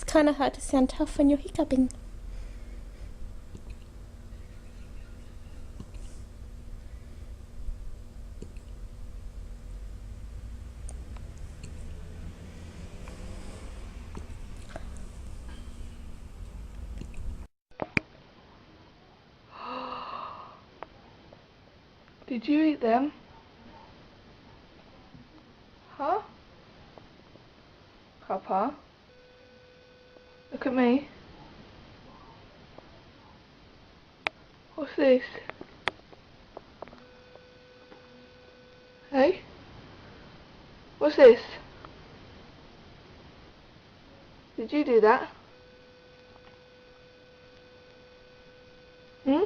kind of hard to sound tough when you're hiccuping. Did you eat them? Huh? Papa? Look at me. What's this? Hey? What's this? Did you do that? Hmm?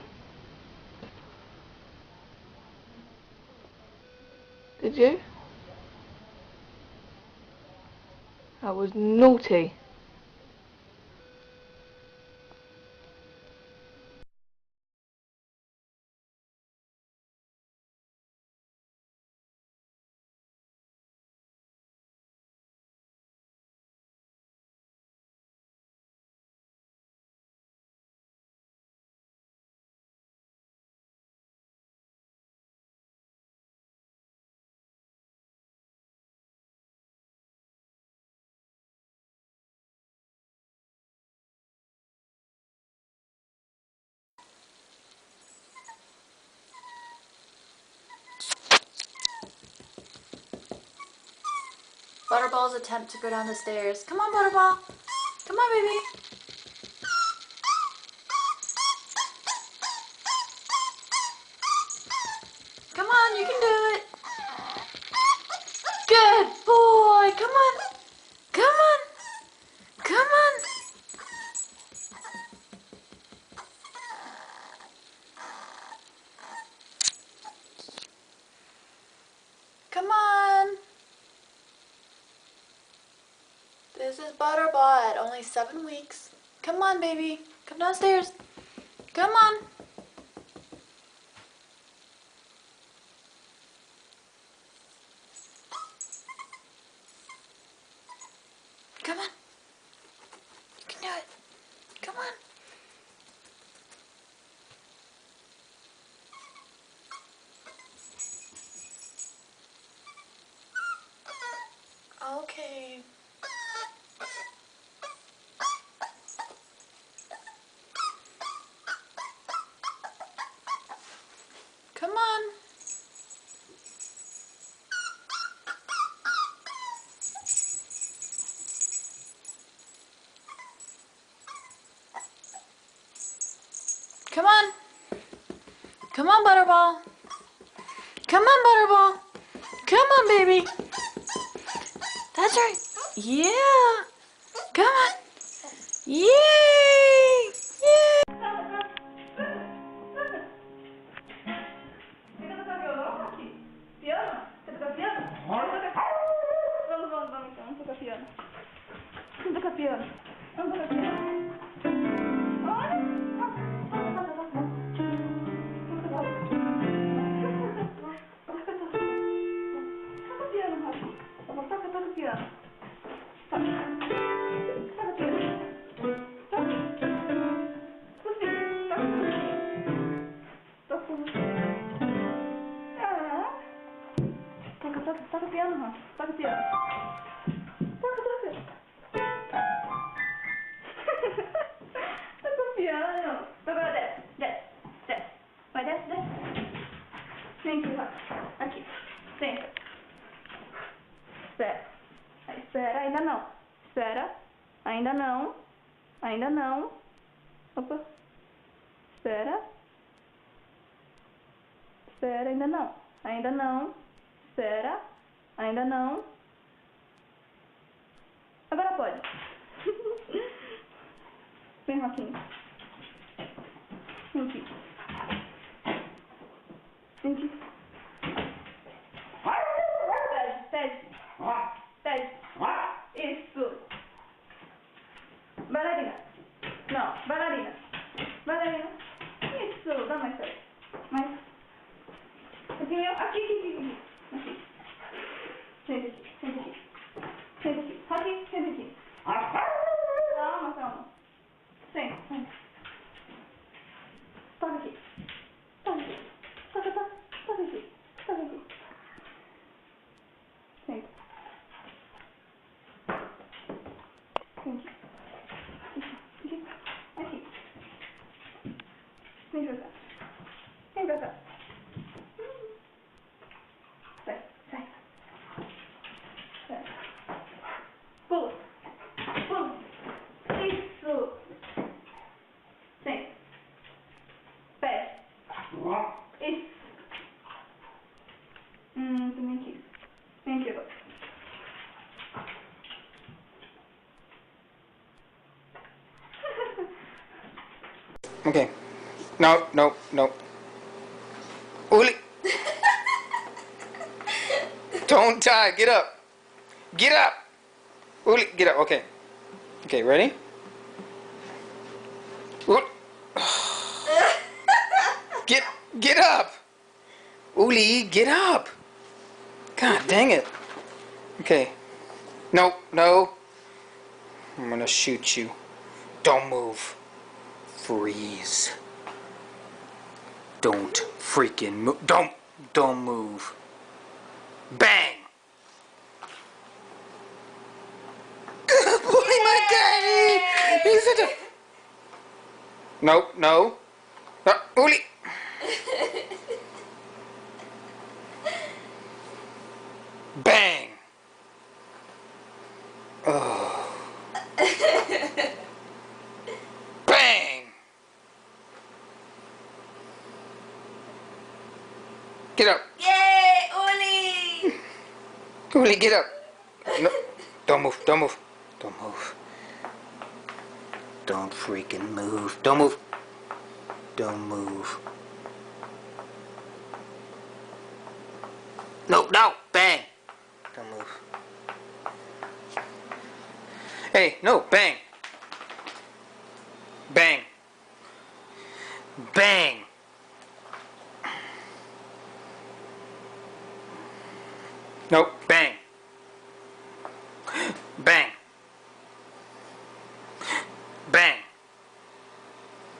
Did you? That was naughty. Butterball's attempt to go down the stairs. Come on, Butterball. Come on, baby. Come on, you can do it. Good boy. Come on. Come on. Come on. Come on. This is Butterball at only 7 weeks. Come on, baby. Come downstairs. Come on. Come on. You can do it. Come on. Okay. Come on. Come on. Come on, Butterball. Come on, Butterball. Come on, baby. That's right. Yeah. Come on. Yay. Yay. Piano? Você toca piano? Vamos então, vamos tocar piano. Vamos tocar piano. Vamos tocar piano. Toca piano, Rafa. Toca piano. Toca piano. Toca piano, Rafa. Toca piano. Toca. Toca piano. Agora desce. Vai, desce. Vem aqui, Rafa. Aqui. Senta. Espera, ainda não. Espera, ainda não. Opa. Espera, ainda não. Espera, ainda não. Agora pode. Vem, Roquinho. Vem aqui. Pede. Isso. Bailarina. Não, bailarina. Isso, dá mais certo. Mais. Aqui. Aqui. Senta aqui. Roquinho, senta aqui. Calma. vem pra cá. Vem pra cá. Sai, sai. Sai. Pula. Pula. Isso. Vem. Pé. Isso. Também aqui. Vem aqui agora. Okay. No, no, no. Uli. Don't die. Get up. Get up. Uli, get up. Okay. Okay, ready? Uli. Get up. Uli, get up. God dang it. Okay. No, no. I'm gonna shoot you. Don't move. Freeze. Don't freaking move. Don't move. Bang. Boy, my daddy. He's such a... No, no. Uli. Bang. Oh. Bang. Get up. Yay, Uli! Uli, get up. No. Don't move. Don't move. Don't move. Don't freaking move. Don't move. Don't move. No, no. Bang. Don't move. Hey, no. Bang. Bang. Bang. No, bang.